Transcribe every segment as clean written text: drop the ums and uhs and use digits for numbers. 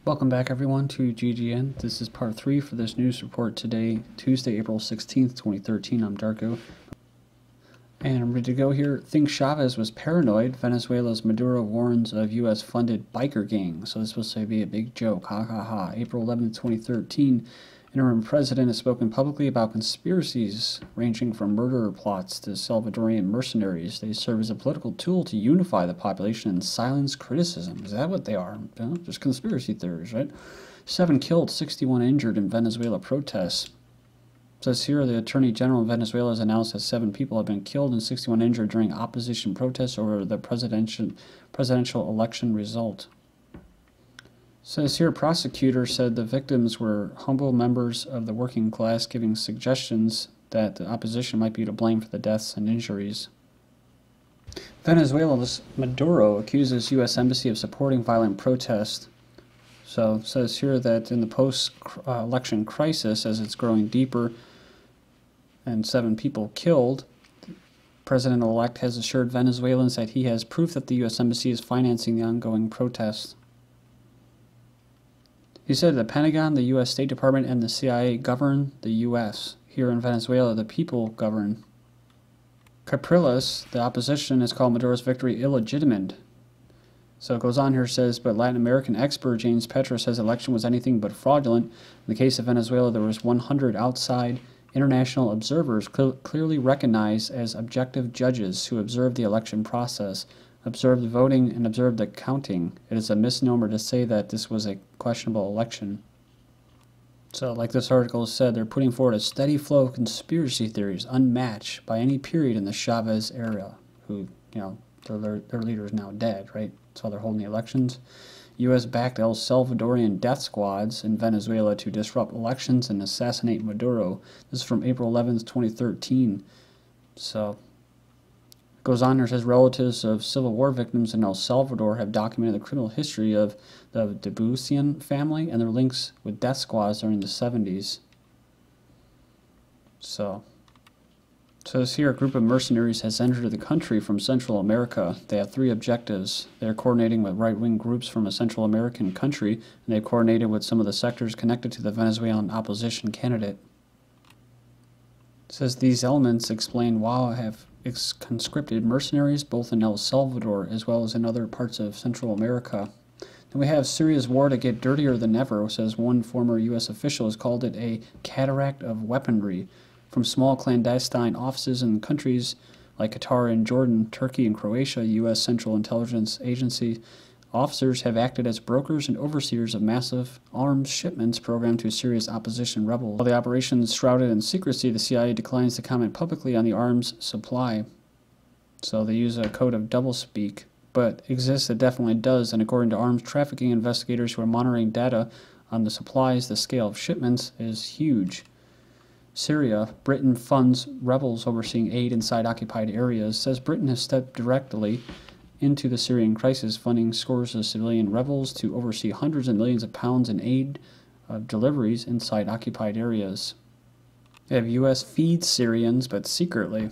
Welcome back everyone to GGN. This is part 3 for this news report today, Tuesday, April 16th, 2013. I'm Darko. And I'm ready to go here. Think Chavez was paranoid. Venezuela's Maduro warns of U.S.-funded biker gang. So this is supposed to be a big joke. Ha ha ha. April 11th, 2013. Interim president has spoken publicly about conspiracies ranging from murder plots to Salvadorian mercenaries. They serve as a political tool to unify the population and silence criticism. Is that what they are? Just conspiracy theories, right? 7 killed, 61 injured in Venezuela protests. It says here the Attorney General of Venezuela has announced that 7 people have been killed and 61 injured during opposition protests over the presidential election result. Says here, prosecutor said the victims were humble members of the working class, giving suggestions that the opposition might be to blame for the deaths and injuries. Venezuela's Maduro accuses U.S. Embassy of supporting violent protest. So it says here that in the post-election crisis, as it's growing deeper and 7 people killed, President-elect has assured Venezuelans that he has proof that the U.S. Embassy is financing the ongoing protests. He said the Pentagon, the U.S. State Department, and the CIA govern the U.S. Here in Venezuela, the people govern. Capriles, the opposition, has called Maduro's victory illegitimate. So it goes on here, says, but Latin American expert James Petra says the election was anything but fraudulent. In the case of Venezuela, there was 100 outside international observers clearly recognized as objective judges who observed the election process, observed the voting, and observed the counting. It is a misnomer to say that this was a questionable election. So, like this article said, they're putting forward a steady flow of conspiracy theories unmatched by any period in the Chavez era, who, their leader is now dead, right? That's why they're holding the elections. U.S.-backed El Salvadorian death squads in Venezuela to disrupt elections and assassinate Maduro. This is from April 11th, 2013. So, goes on here, says relatives of civil war victims in El Salvador have documented the criminal history of the Destabilizing family and their links with death squads during the 70s. So, it says here a group of mercenaries has entered the country from Central America. They have 3 objectives. They are coordinating with right-wing groups from a Central American country, and they've coordinated with some of the sectors connected to the Venezuelan opposition candidate. It says these elements explain why have conscripted mercenaries both in El Salvador as well as in other parts of Central America. Then we have Syria's war to get dirtier than ever, says one former U.S. official has called it a cataract of weaponry. From small clandestine offices in countries like Qatar and Jordan, Turkey and Croatia, U.S. Central Intelligence Agency officers have acted as brokers and overseers of massive arms shipments programmed to Syria's opposition rebels. While the operation is shrouded in secrecy, the CIA declines to comment publicly on the arms supply. So they use a code of doublespeak, but exists, it definitely does, and according to arms trafficking investigators who are monitoring data on the supplies, the scale of shipments is huge. Syria, Britain funds rebels overseeing aid inside occupied areas, says Britain has stepped directly into the Syrian crisis, funding scores of civilian rebels to oversee hundreds of millions of pounds in aid deliveries inside occupied areas. They have U.S. feeds Syrians, but secretly.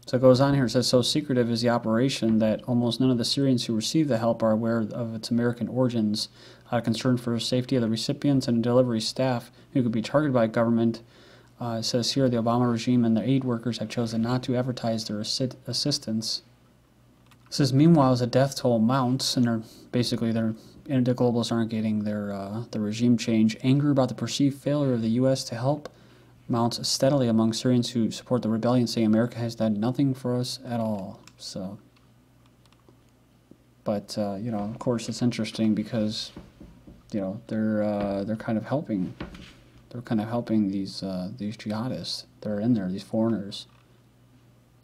So it goes on here, it says, so secretive is the operation that almost none of the Syrians who receive the help are aware of its American origins. Out of concern for the safety of the recipients and delivery staff who could be targeted by government, it says here the Obama regime and the aid workers have chosen not to advertise their assistance. It says, meanwhile, as the death toll mounts, and the globalists aren't getting their regime change, anger about the perceived failure of the U.S. to help mounts steadily among Syrians who support the rebellion, saying America has done nothing for us at all. So, but of course, it's interesting because they're kind of helping. They're kind of helping these jihadists that are in there, these foreigners.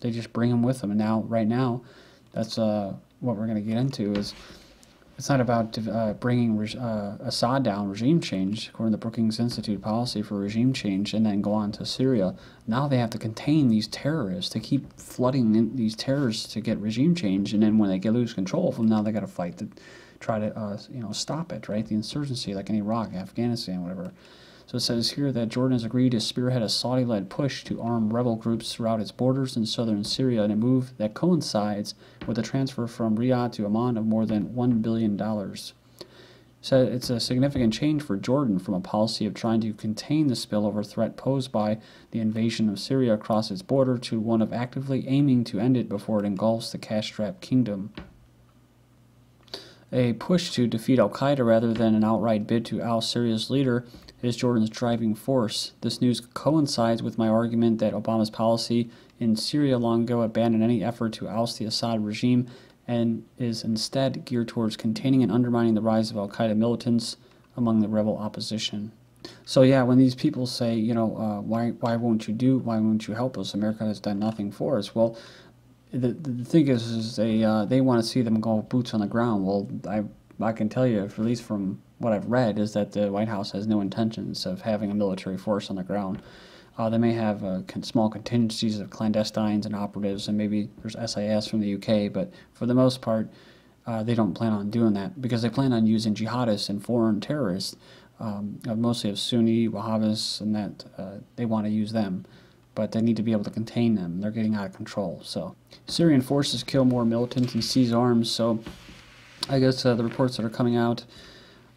They just bring them with them, and now, right now, that's what we're going to get into. Is it's not about bringing Assad down, regime change, according to the Brookings Institute policy for regime change, and then go on to Syria. Now they have to contain these terrorists, to keep flooding in these terrorists to get regime change, and then when they lose control of them, now they got to fight to try to stop it, right? The insurgency, like in Iraq, Afghanistan, whatever. So it says here that Jordan has agreed to spearhead a Saudi-led push to arm rebel groups throughout its borders in southern Syria in a move that coincides with the transfer from Riyadh to Amman of more than $1 billion. So it's a significant change for Jordan from a policy of trying to contain the spillover threat posed by the invasion of Syria across its border to one of actively aiming to end it before it engulfs the cash-strapped kingdom. A push to defeat al-Qaeda rather than an outright bid to oust Syria's leader is Jordan's driving force. This news coincides with my argument that Obama's policy in Syria long ago abandoned any effort to oust the Assad regime and is instead geared towards containing and undermining the rise of al-Qaeda militants among the rebel opposition. So yeah, when these people say, you know, why won't you help us? America has done nothing for us. Well, the thing is they want to see them go boots on the ground. Well, I can tell you, at least from what I've read, is that the White House has no intentions of having a military force on the ground. They may have small contingencies of clandestines and operatives, and maybe there's SIS from the UK, but for the most part, they don't plan on doing that because they plan on using jihadists and foreign terrorists, mostly of Sunni, Wahhabis, and that they want to use them. But they need to be able to contain them. They're getting out of control. So Syrian forces kill more militants and seize arms. So I guess the reports that are coming out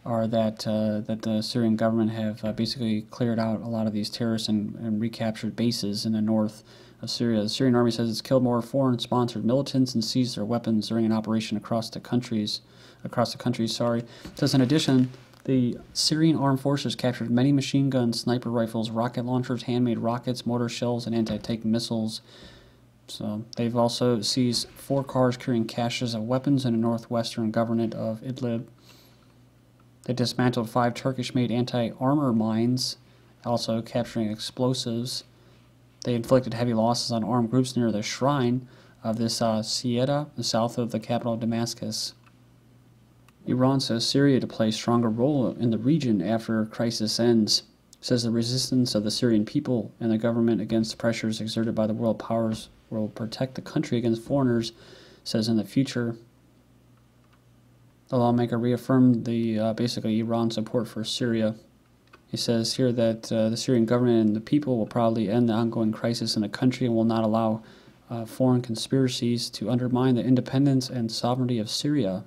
are that the Syrian government have basically cleared out a lot of these terrorists and recaptured bases in the north of Syria. The Syrian army says it's killed more foreign-sponsored militants and seized their weapons during an operation across the country. It says in addition, the Syrian armed forces captured many machine guns, sniper rifles, rocket launchers, handmade rockets, mortar shells, and anti-tank missiles. So they've also seized 4 cars carrying caches of weapons in the northwestern governorate of Idlib. They dismantled 5 Turkish-made anti-armor mines, also capturing explosives. They inflicted heavy losses on armed groups near the shrine of this Syeda, south of the capital of Damascus. Iran says Syria to play a stronger role in the region after crisis ends. It says the resistance of the Syrian people and the government against the pressures exerted by the world powers will protect the country against foreigners. It says in the future, the lawmaker reaffirmed the basically Iran's support for Syria. He says here that the Syrian government and the people will probably end the ongoing crisis in the country and will not allow foreign conspiracies to undermine the independence and sovereignty of Syria.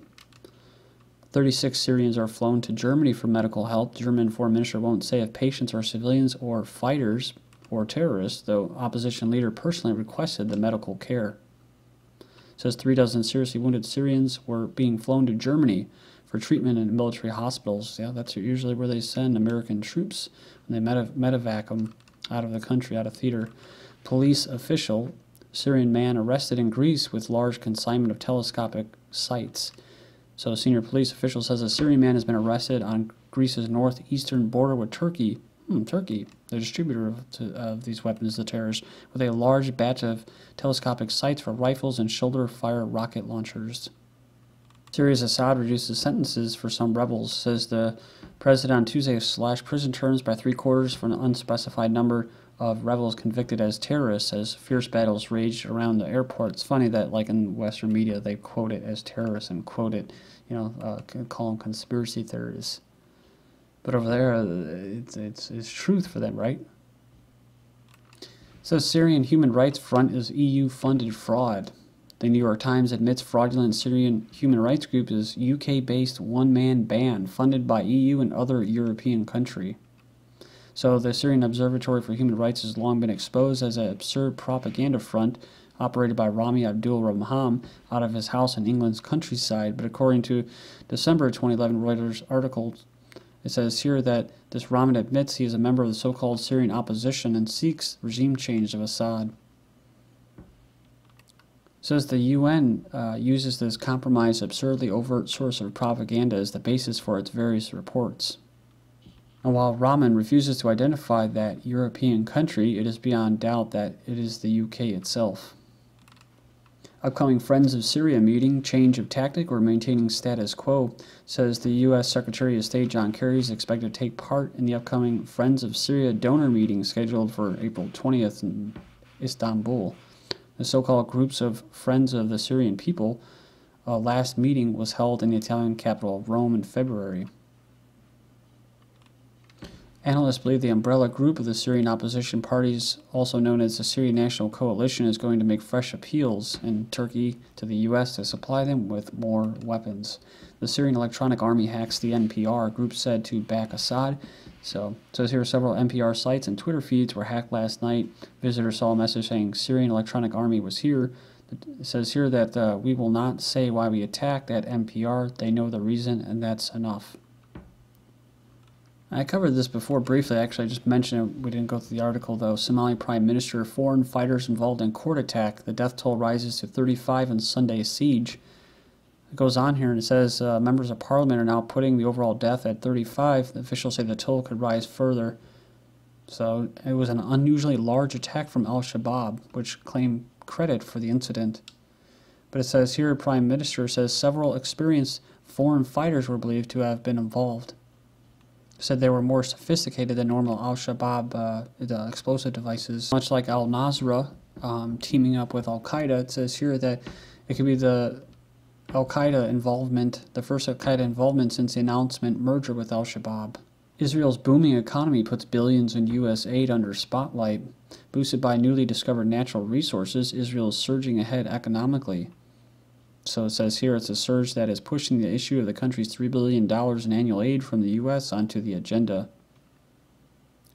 36 Syrians are flown to Germany for medical help. The German foreign minister won't say if patients are civilians or fighters or terrorists, though opposition leader personally requested the medical care. It says 36 seriously wounded Syrians were being flown to Germany for treatment in military hospitals. Yeah, that's usually where they send American troops when they medevac them out of the country, out of theater. Police official, Syrian man arrested in Greece with large consignment of telescopic sights. So a senior police official says a Syrian man has been arrested on Greece's northeastern border with Turkey. Turkey, the distributor of these weapons to terrorists, with a large batch of telescopic sights for rifles and shoulder-fire rocket launchers. Syria's Assad reduces sentences for some rebels, says the president on Tuesday, slashed prison terms by 3/4 for an unspecified number of rebels convicted as terrorists as fierce battles raged around the airport. It's funny that, like in Western media, they quote it as terrorists and quote it, call them conspiracy theorists. But over there, it's truth for them, right? So Syrian Human Rights Front is EU-funded fraud. The New York Times admits fraudulent Syrian human rights group is UK-based one-man band funded by EU and other European country. So the Syrian Observatory for Human Rights has long been exposed as an absurd propaganda front operated by Rami Abdul Rahman out of his house in England's countryside. But according to December 2011 Reuters article, it says here that this Rahman admits he is a member of the so-called Syrian opposition and seeks regime change of Assad. It says the UN uses this compromised, absurdly overt source of propaganda as the basis for its various reports. And while Rahman refuses to identify that European country, it is beyond doubt that it is the UK itself. Upcoming Friends of Syria meeting, change of tactic or maintaining status quo, says the U.S. Secretary of State John Kerry is expected to take part in the upcoming Friends of Syria donor meeting scheduled for April 20th in Istanbul. The so-called groups of Friends of the Syrian People last meeting was held in the Italian capital of Rome in February. Analysts believe the umbrella group of the Syrian opposition parties, also known as the Syrian National Coalition, is going to make fresh appeals in Turkey to the U.S. to supply them with more weapons. The Syrian Electronic Army hacks the NPR, group said to back Assad. So it says here several NPR sites and Twitter feeds were hacked last night. Visitors saw a message saying Syrian Electronic Army was here. It says here that we will not say why we attacked at NPR. They know the reason, and that's enough. I covered this before briefly. Actually, I just mentioned it. We didn't go through the article, though. Somali Prime Minister, foreign fighters involved in court attack. The death toll rises to 35 in Sunday's siege. It goes on here and it says members of parliament are now putting the overall death at 35. The officials say the toll could rise further. So it was an unusually large attack from al-Shabaab, which claimed credit for the incident. But it says here, Prime Minister says several experienced foreign fighters were believed to have been involved. Said they were more sophisticated than normal al-Shabaab explosive devices. Much like al-Nusra teaming up with al-Qaeda, it says here that it could be the al-Qaeda involvement, the first al-Qaeda involvement since the announcement merger with al-Shabaab. Israel's booming economy puts billions in U.S. aid under spotlight. Boosted by newly discovered natural resources, Israel is surging ahead economically. So it says here it's a surge that is pushing the issue of the country's $3 billion in annual aid from the U.S. onto the agenda.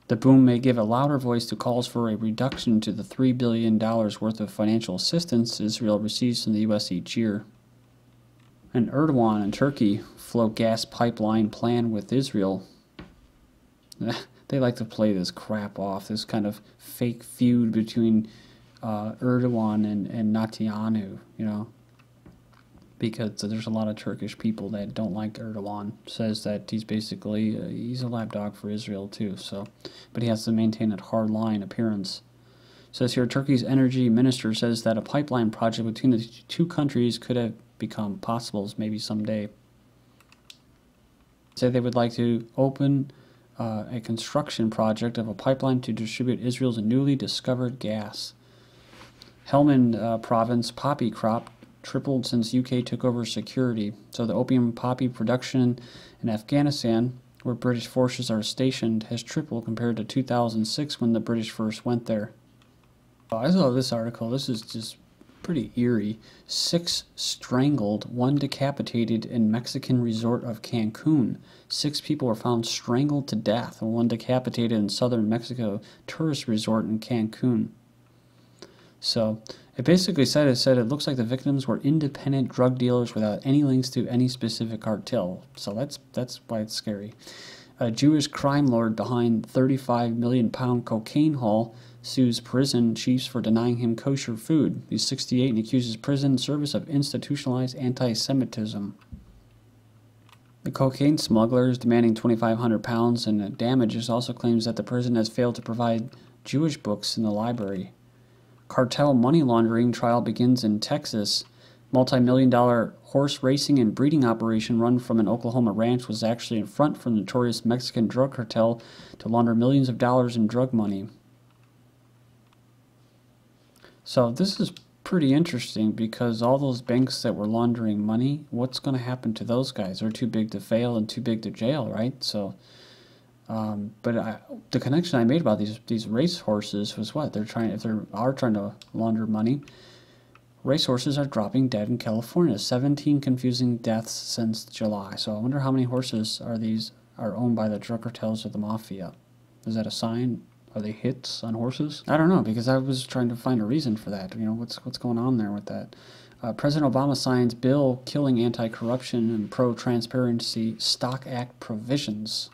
The boom may give a louder voice to calls for a reduction to the $3 billion worth of financial assistance Israel receives from the U.S. each year. And Erdogan and Turkey float gas pipeline plan with Israel. They like to play this crap off, this kind of fake feud between Erdogan and Netanyahu, you know. Because there's a lot of Turkish people that don't like Erdogan. Says that he's basically he's a lapdog for Israel too. So, but he has to maintain that hardline appearance. Says here Turkey's energy minister says that a pipeline project between the two countries could have become possible maybe someday. Say they would like to open a construction project of a pipeline to distribute Israel's newly discovered gas. Helmand province poppy crop tripled since UK took over security. So the opium poppy production in Afghanistan, where British forces are stationed, has tripled compared to 2006 when the British first went there. I saw this article. This is just pretty eerie. 6 strangled, 1 decapitated in Mexican resort of Cancun. 6 people were found strangled to death and 1 decapitated in southern Mexico tourist resort in Cancun. So it basically said it looks like the victims were independent drug dealers without any links to any specific cartel. So that's why it's scary. A Jewish crime lord behind 35 million pound cocaine haul sues prison chiefs for denying him kosher food. He's 68 and accuses prison service of institutionalized anti-Semitism. The cocaine smuggler is demanding 2,500 pounds in damages. Also claims that the prison has failed to provide Jewish books in the library. Cartel money laundering trial begins in Texas. Multi-million-dollar horse racing and breeding operation run from an Oklahoma ranch was actually in front from the notorious Mexican drug cartel to launder millions of dollars in drug money. So this is pretty interesting because all those banks that were laundering money, what's going to happen to those guys? They're too big to fail and too big to jail, right? So, the connection I made about these race horses was what if they are trying to launder money. Racehorses are dropping dead in California. 17 confusing deaths since July. So I wonder how many horses are owned by the drug cartels or the mafia. Is that a sign? Are they hits on horses? I don't know, because I was trying to find a reason for that. You know, what's going on there with that? President Obama signs bill killing anti-corruption and pro-transparency Stock Act provisions.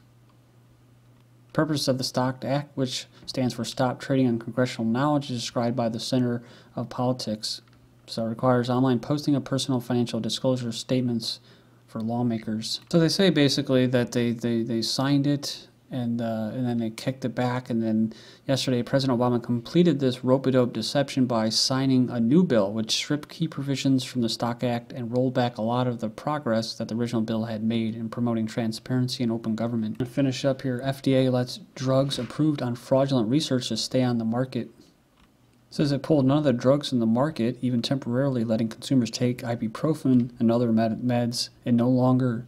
Purpose of the Stock Act, which stands for Stop Trading on Congressional Knowledge, is described by the Center of Politics. So it requires online posting of personal financial disclosure statements for lawmakers. So they say basically that they signed it and then they kicked it back, and then yesterday President Obama completed this rope-a-dope deception by signing a new bill which stripped key provisions from the Stock Act and rolled back a lot of the progress that the original bill had made in promoting transparency and open government. To finish up here, FDA lets drugs approved on fraudulent research to stay on the market. It says it pulled none of the drugs in the market, even temporarily letting consumers take ibuprofen and other meds, and no longer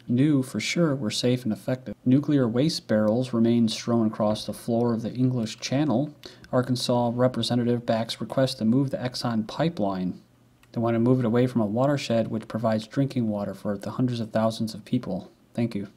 knew for sure were safe and effective. Nuclear waste barrels remain strewn across the floor of the English Channel. Arkansas representative backs request to move the Exxon pipeline. They want to move it away from a watershed which provides drinking water for the hundreds of thousands of people. Thank you.